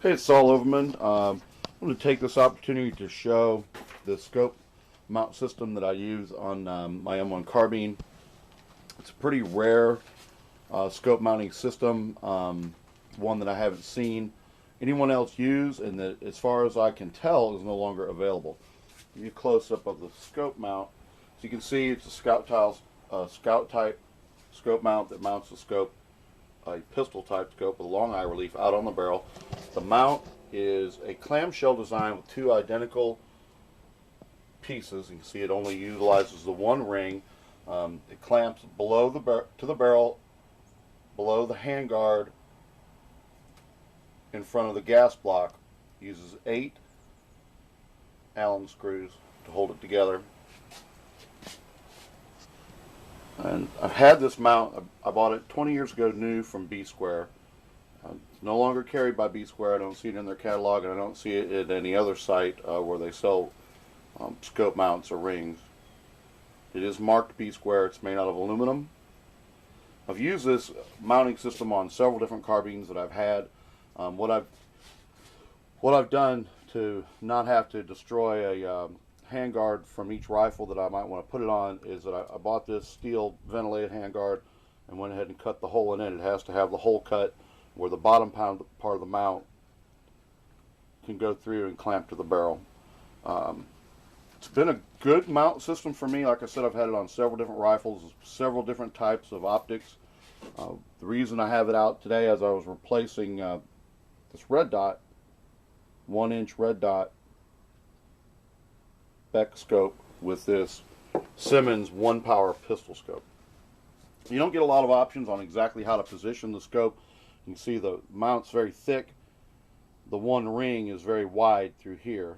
Hey, it's Saul Overman. I'm going to take this opportunity to show the scope mount system that I use on my M1 Carbine. It's a pretty rare scope mounting system, one that I haven't seen anyone else use, and that, as far as I can tell, is no longer available. Give you a close-up of the scope mount. So you can see it's a Scout type scope mount that mounts the scope, a pistol type scope with a long eye relief out on the barrel. The mount is a clamshell design with two identical pieces. You can see it only utilizes the one ring. It clamps below to the barrel, below the handguard, in front of the gas block. Uses 8 Allen screws to hold it together. And I've had this mount. I bought it 20 years ago new from B Square. It's no longer carried by B Square. I don't see it in their catalog, and I don't see it at any other site where they sell scope mounts or rings. It is marked B Square. It's made out of aluminum. I've used this mounting system on several different carbines that I've had. What I've done to not have to destroy a handguard from each rifle that I might want to put it on is that I bought this steel ventilated handguard and went ahead and cut the hole in it. It has to have the hole cut where the bottom part of the mount can go through and clamp to the barrel. It's been a good mount system for me. Like I said, I've had it on several different rifles, several different types of optics. The reason I have it out today is I was replacing this red dot, 1-inch red dot Beck scope with this Simmons 1-power pistol scope. You don't get a lot of options on exactly how to position the scope. You can see the mount's very thick. The one ring is very wide through here.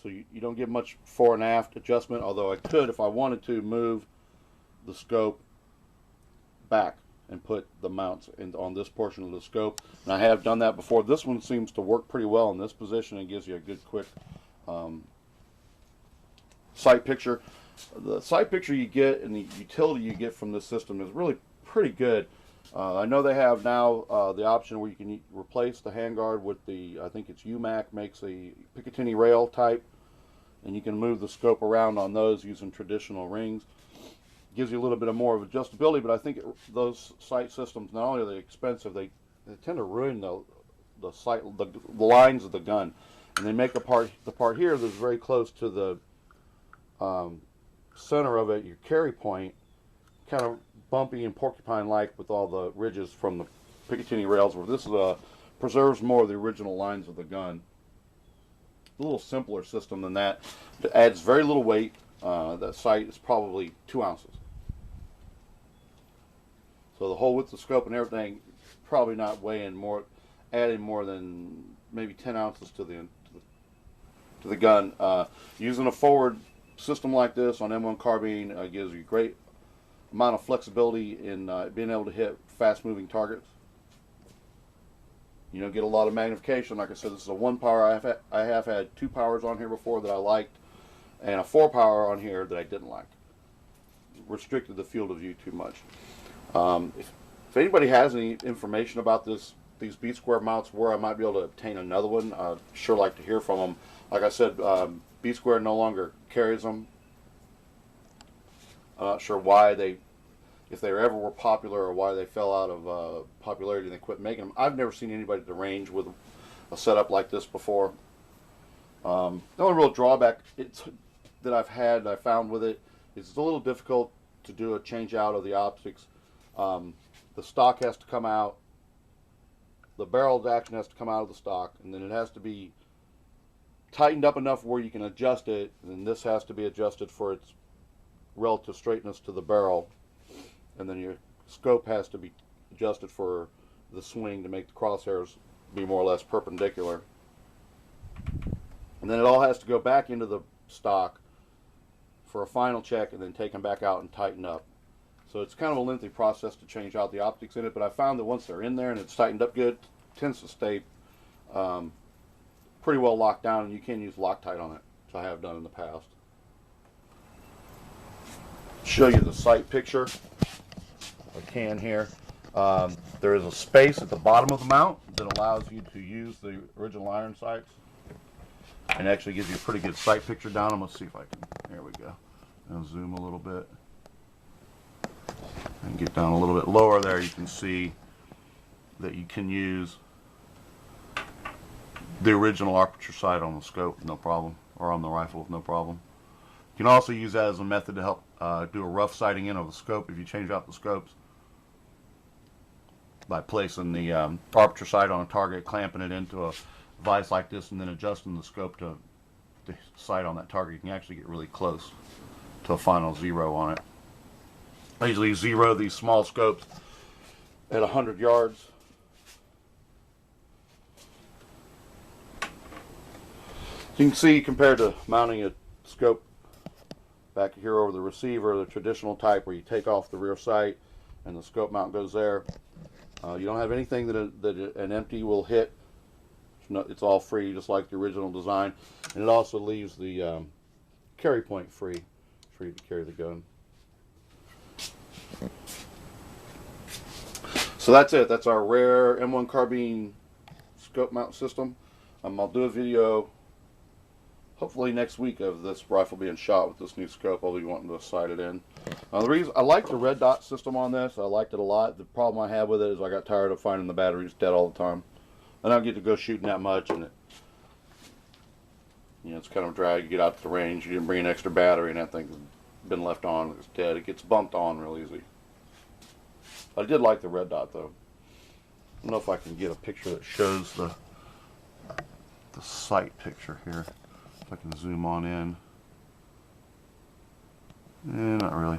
So you don't get much fore and aft adjustment, although I could, if I wanted to, move the scope back and put the mounts on this portion of the scope. And I have done that before. This one seems to work pretty well in this position and gives you a good quick sight picture. The sight picture you get and the utility you get from this system is really pretty good. I know they have now the option where you can replace the handguard with the, I think it's UMAC, makes a Picatinny rail type, and you can move the scope around on those using traditional rings. Gives you a little bit more of adjustability, but I think those sight systems, not only are they expensive, they tend to ruin the lines of the gun. And they make the part here that's very close to the center of it, your carry point, kind of bumpy and porcupine-like with all the ridges from the Picatinny rails, where this preserves more of the original lines of the gun. A little simpler system than that. It adds very little weight. The sight is probably 2 ounces. So the whole width of the scope and everything, probably not weighing more, adding more than maybe 10 ounces to the gun. Using a forward system like this on M1 Carbine gives you great amount of flexibility in being able to hit fast-moving targets. You don't get a lot of magnification. Like I said, this is a 1-power. I have had 2 powers on here before that I liked, and a 4-power on here that I didn't like. Restricted the field of view too much. If anybody has any information about these B Square mounts, where I might be able to obtain another one, I'd sure like to hear from them. Like I said, B Square no longer carries them. I'm not sure why if they ever were popular or why they fell out of popularity and they quit making them. I've never seen anybody at the range with a setup like this before. The only real drawback that I found with it is it's a little difficult to do a change out of the optics. The stock has to come out, the barrel action has to come out of the stock, and then it has to be tightened up enough where you can adjust it, and this has to be adjusted for its relative straightness to the barrel, and then your scope has to be adjusted for the swing to make the crosshairs be more or less perpendicular. And then it all has to go back into the stock for a final check and then take them back out and tighten up. So it's kind of a lengthy process to change out the optics in it, but I found that once they're in there and it's tightened up good, it tends to stay pretty well locked down, and you can use Loctite on it, which I have done in the past. Show you the sight picture. I can here. There is a space at the bottom of the mount that allows you to use the original iron sights, and actually gives you a pretty good sight picture down them. Let's see if I can, there we go. I'll zoom a little bit and get down a little bit lower there. You can see that you can use the original aperture sight on the scope, no problem, or on the rifle with no problem. You can also use that as a method to help do a rough sighting in of the scope if you change out the scopes, by placing the aperture sight on a target, clamping it into a vise like this, and then adjusting the scope to sight on that target. You can actually get really close to a final zero on it. I usually zero these small scopes at 100 yards. You can see, compared to mounting a scope back here over the receiver, the traditional type where you take off the rear sight and the scope mount goes there, you don't have anything that an empty will hit. It's all free, just like the original design, and it also leaves the carry point free for you to carry the gun. So that's it. That's our rare M1 carbine scope mount system. I'll do a video hopefully next week of this rifle being shot with this new scope. I'll be wanting to sight it in. The reason I like the red dot system on this, I liked it a lot. The problem I have with it is I got tired of finding the batteries dead all the time. I don't get to go shooting that much, and it's kind of a drag. You get out to the range, you didn't bring an extra battery, and that thing's been left on, it's dead. It gets bumped on real easy. I did like the red dot though. I don't know if I can get a picture that shows the sight picture here. If I can zoom on in. Not really.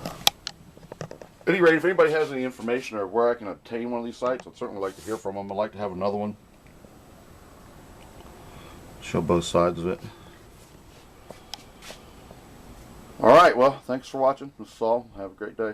At any rate, if anybody has any information or where I can obtain one of these sights, I'd certainly like to hear from them. I'd like to have another one. Show both sides of it. Alright, well, thanks for watching. This is Saul. Have a great day.